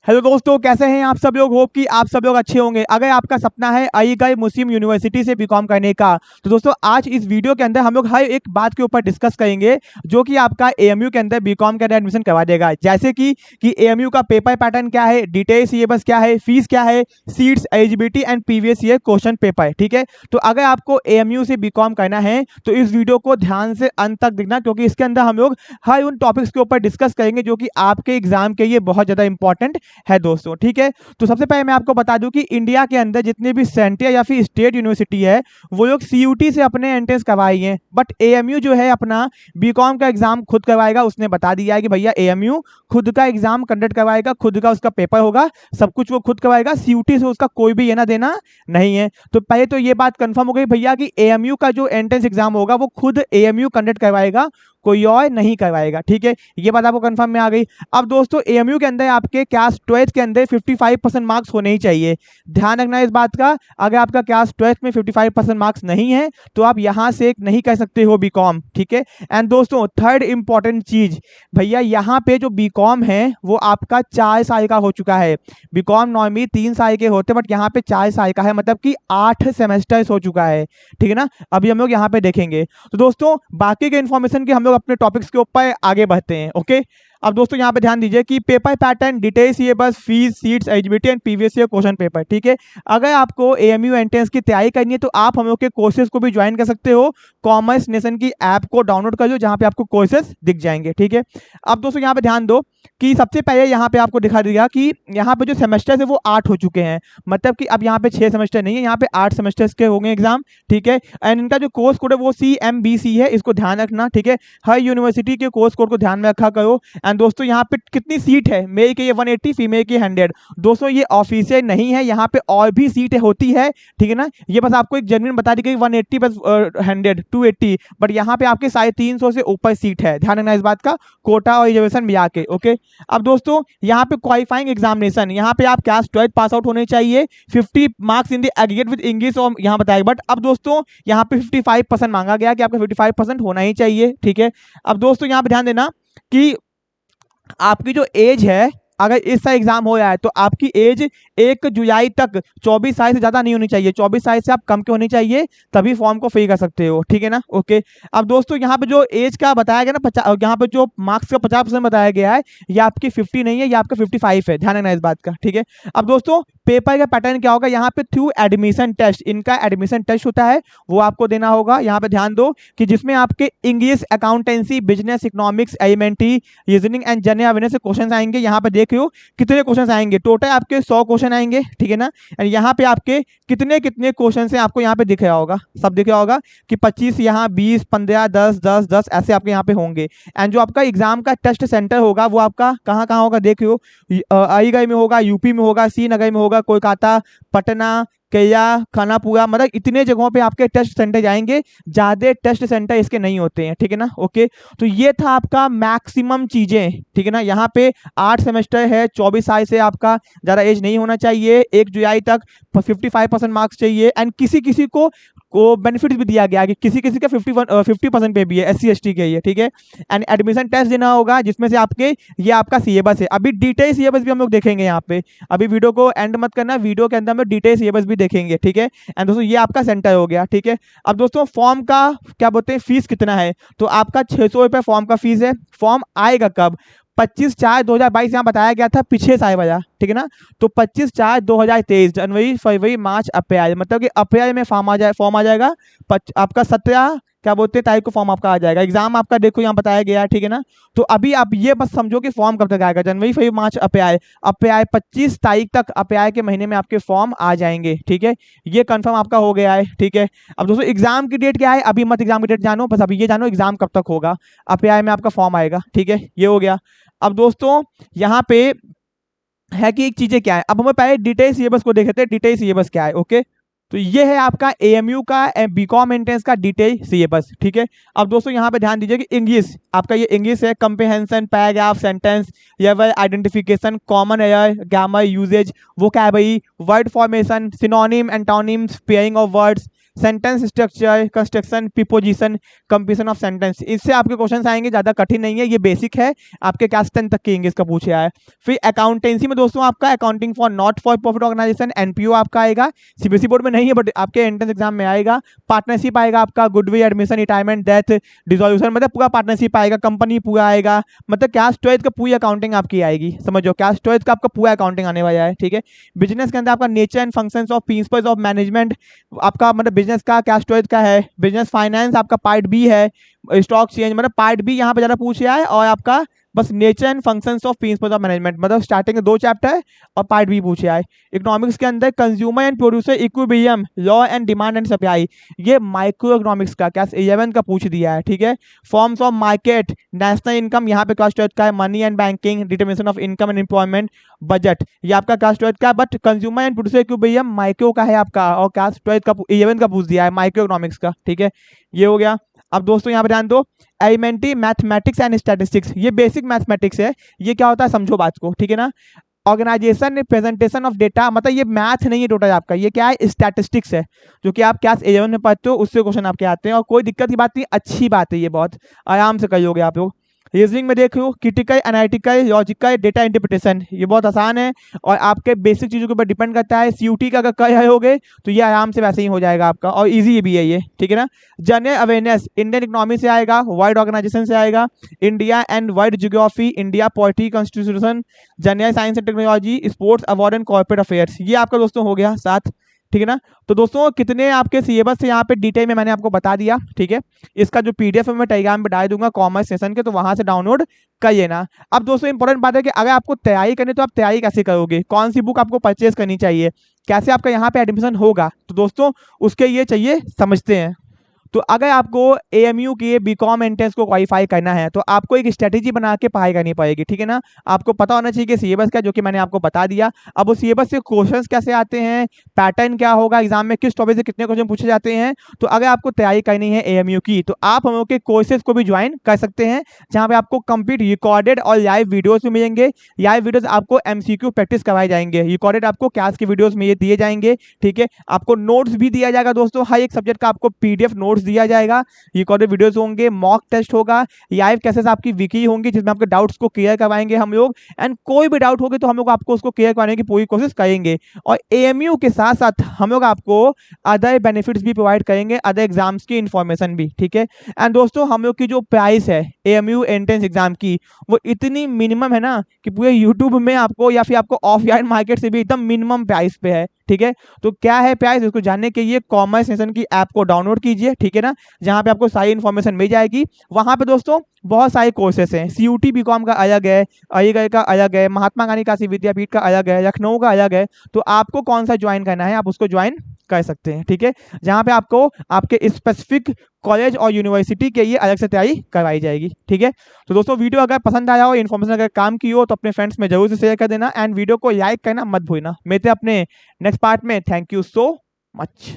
Hello दोस्तों, कैसे हैं आप सब लोग। होप कि आप सब लोग अच्छे होंगे। अगर आपका सपना है अलीगढ़ मुस्लिम यूनिवर्सिटी से बीकॉम करने का, तो दोस्तों आज इस वीडियो के अंदर हम लोग हर एक बात के ऊपर डिस्कस करेंगे जो कि आपका एएमयू के अंदर बीकॉम के अंदर एडमिशन करवा देगा। जैसे कि एएमयू का पेपर पैटर्न क्या है, डिटेल सिलेबस क्या है, फीस क्या है, seats, eligibility and previous year question paper. ठीक है, तो अगर आपको एएमयू से बीकॉम करना है तो इस वीडियो को ध्यान से अंत तक देखना, क्योंकि इसके अंदर हम लोग हर उन टॉपिक्स के ऊपर डिस्कस करेंगे जो कि आपके एग्जाम के लिए बहुत ज्यादा इंपॉर्टेंट है दोस्तों। ठीक है, तो सबसे पहले मैं आपको बता दूं कि इंडिया के अंदर जितने भी सेंट्रल या फिर स्टेट यूनिवर्सिटी है वो लोग सीयूटी से अपने एंट्रेंस करवाई हैं, बट एएमयू जो है अपना बीकॉम का एग्जाम खुद करवाएगा। उसने बता दिया है कि भैया एएमयू खुद का एग्जाम कंडक्ट करवाएगा, खुद का उसका पेपर होगा, सब कुछ वो खुद करवाएगा, सीयूटी से उसका कोई भी लेना देना नहीं है। तो पहले तो ये बात कंफर्म हो गई भैया कि एएमयू का जो एंट्रेंस एग्जाम होगा वो खुद एएमयू कंडक्ट करवाएगा, कोई और नहीं करवाएगा। ठीक है, ये बात आपको कंफर्म में आ गई। अब दोस्तों एएमयू के अंदर आपके क्लास 12 के अंदर 55% मार्क्स होने ही चाहिए। ध्यान रखना इस बात का, अगर आपका क्लास 12 में 55% मार्क्स नहीं है तो आप यहां से नहीं कर सकते हो बीकॉम। ठीक है, एंड दोस्तों थर्ड इंपॉर्टेंट चीज, भैया यहाँ पे जो बीकॉम है वो आपका 4 साल का हो चुका है। बीकॉम नॉर्मली 3 साल के होते, बट यहाँ पे 4 साल का है, मतलब कि 8 सेमेस्टर्स हो चुका है। ठीक है ना, अभी हम लोग यहाँ पे देखेंगे। तो दोस्तों बाकी के इन्फॉर्मेशन के हम लोग अपने टॉपिक्स के ऊपर आगे बढ़ते हैं। ओके, अब दोस्तों यहाँ पे ध्यान दीजिए कि पेपर पैटर्न, डिटेल्स, ये बस fees, seats, eligibility and previous year question paper. ठीक है, अगर आपको एएमयू एंट्रेंस की तैयारी करनी है तो आप हम लोग के कोर्सेज को भी ज्वाइन कर सकते हो। कॉमर्स नेशन की ऐप को डाउनलोड कर लो, जहाँ पे आपको कोर्सेज दिख जाएंगे। ठीक है, अब दोस्तों यहाँ पे ध्यान दो कि सबसे पहले यहाँ पे आपको दिखा दिया कि यहाँ पे जो सेमेस्टर है वो 8 हो चुके हैं, मतलब कि अब यहाँ पे 6 सेमेस्टर नहीं है, यहाँ पे 8 सेमेस्टर्स के होंगे एग्जाम। ठीक है, एंड इनका जो कोर्स कोड है वो CMBC है, इसको ध्यान रखना। ठीक है, हर यूनिवर्सिटी के कोर्स कोड को ध्यान में रखा करो। एंड दोस्तों यहाँ पे कितनी सीट है, मेल के ये 180, फीमेल की 100। दोस्तों ये ऑफिशियल नहीं है, यहाँ पे और भी सीट होती है। ठीक है ना, ये बस आपको एक जेन्युइन बता दी गई 180 बस 100 280, बट यहाँ पे आपके 350 से ऊपर सीट है। ध्यान रखना इस बात का, कोटा और रिजर्वेशन मिला के। ओके, अब दोस्तों यहाँ पे क्वालिफाइंग एग्जामिनेशन, यहाँ पे आप क्लास 12 पास आउट होने चाहिए, 50 marks in the aggregate with English और यहाँ बताया। बट अब दोस्तों यहाँ पे 55% मांगा गया कि आपका 55% होना ही चाहिए। ठीक है, अब दोस्तों यहाँ पे ध्यान देना कि आपकी जो एज है, अगर इस साल एग्जाम हो रहा है तो आपकी एज 1 जुलाई तक 24 साल से ज्यादा नहीं होनी चाहिए। 24 साल से आप कम के होनी चाहिए, तभी फॉर्म को फिल कर सकते हो। ठीक है ना। ओके, अब दोस्तों यहाँ पे जो एज का बताया गया ना, यहाँ पे जो मार्क्स का 50% बताया गया है, ये आपकी 50 नहीं है, ये आपका 55 है। ध्यान रखना इस बात का। ठीक है, अब दोस्तों पेपर का पैटर्न क्या होगा, यहाँ पे थ्रू एडमिशन टेस्ट, इनका एडमिशन टेस्ट होता है, वो आपको देना होगा। यहाँ पे ध्यान दो कि जिसमें आपके English, accountancy, business, economics, elementary, reasoning and general awareness से क्वेश्चन आएंगे। यहाँ पे देखियो कितने क्वेश्चन आएंगे, टोटल आपके 100 क्वेश्चन आएंगे। ठीक है ना, यहाँ पे आपके कितने कितने क्वेश्चन से आपको यहाँ पे दिख रहा होगा, सब दिख रहा होगा कि 25, यहाँ 20, 15, 10, 10, 10 ऐसे आपके यहाँ पे होंगे। एंड जो आपका एग्जाम का टेस्ट सेंटर होगा वो आपका कहाँ कहाँ होगा देखियो, अलीगढ़ में होगा, यूपी में होगा, श्रीनगर में होगा, कोलकाता, पटना, गया, खानापुरा, मतलब इतने जगहों पे आपके टेस्ट सेंटर जाएंगे, ज्यादा टेस्ट सेंटर इसके नहीं होते हैं। ठीक है ना। ओके, तो ये था आपका मैक्सिमम चीजें। ठीक है ना, यहाँ पे 8 सेमेस्टर है, 24 साल से आपका ज्यादा एज नहीं होना चाहिए, 1 जुलाई तक 55% मार्क्स चाहिए। एंड किसी किसी को बेनिफिट भी दिया गया कि किसी किसी का 50% पे भी है, SC ST के लिए। ठीक है, एंड एडमिशन टेस्ट देना होगा, जिसमें से आपके ये आपका सिलेबस है। अभी डिटेल सिलेबस भी हम लोग देखेंगे यहाँ पे, अभी वीडियो को एंड मत करना, वीडियो के अंदर हम डिटेल सिलेबस भी देखेंगे। ठीक है, एंड दोस्तों ये आपका सेंटर हो गया। ठीक है, अब दोस्तों फॉर्म का क्या बोलते हैं, फीस कितना है, तो आपका 600 रुपये फॉर्म का फीस है। फॉर्म आएगा कब, 25/4/2022 यहाँ बताया गया था, पीछे साल वाला। ठीक है ना, तो 25/4/2023, जनवरी, फरवरी, मार्च, अप्रैल, मतलब कि अप्रैल में फॉर्म आ जाएगा। आपका 17 क्या बोलते हैं तारीख को फॉर्म आपका आ जाएगा। एग्जाम आपका देखो यहाँ बताया गया है। ठीक है ना, तो अभी आप ये बस समझो कि फॉर्म कब तक आएगा, जनवरी, फरवरी, मार्च, अप्रैल, 25 तारीख तक, अप्रैल के महीने में आपके फॉर्म आ जाएंगे। ठीक है, ये कंफर्म आपका हो गया है। ठीक है, अब दोस्तों एग्जाम की डेट क्या है, अभी मत एग्जाम की डेट जानो, बस अभी ये जानो एग्जाम कब तक होगा, अप्रैल में आपका फॉर्म आएगा। ठीक है, ये हो गया। अब दोस्तों यहाँ पे है कि एक चीजें क्या है, अब हमें पहले डिटेल सिलेबस को देखते हैं, डिटेल सिलेबस क्या है। ओके, तो ये है आपका एएमयू का बीकॉम एंट्रेंस का डिटेल सिलेबस। ठीक है, अब दोस्तों यहाँ पे ध्यान दीजिए कि इंग्लिश आपका ये इंग्लिश है, comprehension, paragraph, sentence, level, identification, common error, grammar, usage, वो क्या है भाई, word formation, synonym, antonyms, pairing of words, sentence structure, construction, preposition, completion of sentence, इससे आपके क्वेश्चन आएंगे, ज्यादा कठिन नहीं है, ये बेसिक है, आपके क्लास 10 तक के इंग्लिश का पूछे आए। फिर अकाउंटेंसी में दोस्तों आपका accounting for not for profit organisation, NPO आपका आएगा, सीबीएसई बोर्ड में नहीं है बट आपके एंट्रेंस एग्जाम में आएगा। पार्टनरशिप आएगा आपका, goodwill, admission, retirement, death, dissolution, मतलब पूरा पार्टनरशिप आएगा, कंपनी पूरा आएगा, मतलब क्लास 12 का पूरी अकाउंटिंग आपकी आएगी, समझो क्लास 12 का आपका पूरा अकाउंटिंग आने वाला है, ठीक है। बिजनेस के अंदर आपका nature and functions of principles of management आपका मतलब बिजनेस का क्लास 12 का है। बिजनेस फाइनेंस आपका पार्ट बी है, स्टॉक चेंज मतलब पार्ट बी यहाँ पे ज़्यादा पूछ रहा है, और आपका बस nature and functions of principles of management, मतलब स्टार्टिंग में 2 चैप्टर है और पार्ट बी पूछे आए। इकोनॉमिक्स के अंदर consumer and producer equilibrium, law and demand and supply, ये माइक्रो इकोनॉमिक्स का क्लास 11 का पूछ दिया है, ठीक है। Forms of market, national income यहाँ पे क्लास 12 का है, money and banking, determination of income and employment, budget, ये आपका क्लास 12 का, but consumer and producer equilibrium micro का है आपका, और क्लास 12 का 11 का पूछ दिया है माइक्रो इकोनॉमिक्स का, ठीक है। ये हो गया। अब दोस्तों यहाँ पे ध्यान दो, एलिमेंट्री मैथमेटिक्स एंड स्टैटिस्टिक्स, ये बेसिक मैथमेटिक्स है, ये क्या होता है समझो बात को, ठीक है ना। ऑर्गेनाइजेशन प्रेजेंटेशन ऑफ डेटा, मतलब ये मैथ नहीं है टोटल आपका, ये क्या है स्टैटिस्टिक्स है, जो कि आप क्लास 11 में पढ़ते हो, उससे क्वेश्चन आपके आते हैं, और कोई दिक्कत की बात नहीं, अच्छी बात है, ये बहुत आराम से कर लोगे आप लोग। रीजनिंग में देख लो, critical, analytical, logical, data interpretation, ये बहुत आसान है और आपके बेसिक चीज़ों के ऊपर डिपेंड करता है। सीयूटी का अगर कर रहे होगे तो ये आराम से वैसे ही हो जाएगा आपका, और इजी भी है ये, ठीक है ना। जनरल अवेयरनेस, इंडियन इकोनॉमी से आएगा, वर्ल्ड ऑर्गेनाइजेशन से आएगा, India and world geography, India polity, constitution, general science and technology, sports, award and corporate affairs, ये आपका दोस्तों हो गया 7, ठीक है ना। तो दोस्तों कितने आपके सिलेबस से यहाँ पे डिटेल में मैंने आपको बता दिया, ठीक है। इसका जो पीडीएफ है मैं टेलीग्राम पे डाल दूंगा कॉमर्स सेशन के, तो वहां से डाउनलोड कर लेना। अब दोस्तों इंपॉर्टेंट बात है कि अगर आपको तैयारी करनी तो आप तैयारी कैसे करोगे, कौन सी बुक आपको परचेज करनी चाहिए, कैसे आपका यहाँ पे एडमिशन होगा, तो दोस्तों उसके लिए चाहिए समझते हैं। तो अगर आपको एएमयू के बीकॉम एंट्रेंस को क्वालिफाई करना है तो आपको एक स्ट्रेटेजी बना के पढ़ाई करनी पड़ेगी, ठीक है ना। आपको पता होना चाहिए कि सिलेबस क्या, जो कि मैंने आपको बता दिया। अब उस सिलेबस से क्वेश्चंस कैसे आते हैं, पैटर्न क्या होगा, एग्जाम में किस टॉपिक से कितने क्वेश्चन पूछे जाते हैं। तो अगर आपको तैयारी करनी है एएमयू की तो आप हम लोग के कोर्सेज को भी ज्वाइन कर सकते हैं, जहाँ पे आपको कंप्लीट रिकॉर्डेड और लाइव वीडियोज भी मिलेंगे। लाइव वीडियोज आपको एमसीक्यू प्रैक्टिस करवाए जाएंगे, रिकॉर्डेड आपको क्लास के वीडियोज में ये दिए जाएंगे, ठीक है। आपको नोट्स भी दिया जाएगा दोस्तों, हर एक सब्जेक्ट का आपको पीडीएफ नोट्स दिया जाएगा, रिकॉर्डेड वीडियोस होंगे, मॉक टेस्ट होगा, लाइव कैसेस आपकी वीकली होंगी जिसमें आपके डाउट्स को क्लियर करवाएंगे हम लोग, एंड कोई भी डाउट होगी तो हम लोग आपको उसको क्लियर करवाने की पूरी कोशिश करेंगे। और एएमयू के साथ साथ हम लोग आपको अदर बेनिफिट्स भी प्रोवाइड करेंगे, अदर एग्जाम्स की इंफॉर्मेशन भी, ठीक है। एंड दोस्तों हम लोग की जो प्राइस है एएमयू एंट्रेंस एग्जाम की, वो इतनी मिनिमम है ना कि पूरे यूट्यूब में आपको या फिर आपको ऑफलाइन मार्केट से भी एकदम मिनिमम प्राइस पे है, ठीक है। तो क्या है प्राइस, इसको जानने के लिए कॉमर्स सेशन की ऐप को डाउनलोड कीजिए, ठीक है ना, जहां पे आपको सारी इन्फॉर्मेशन मिल जाएगी। वहां पे दोस्तों बहुत सारे कोर्सेस हैं, सीयूटी बीकॉम का अलग है, अलीगढ़ का अलग है, महात्मा गांधी काशी विद्यापीठ का अलग है, लखनऊ का अलग है। तो आपको कौन सा ज्वाइन करना है आप उसको ज्वाइन कर सकते हैं, ठीक है, जहां पे आपको आपके स्पेसिफिक कॉलेज और यूनिवर्सिटी के लिए अलग से तैयारी करवाई जाएगी, ठीक है। तो दोस्तों वीडियो अगर पसंद आया हो, इन्फॉर्मेशन अगर काम की हो तो अपने फ्रेंड्स में जरूर से शेयर कर देना, एंड वीडियो को लाइक करना मत भूलना। मिलते हैं अपने नेक्स्ट पार्ट में, थैंक यू सो मच।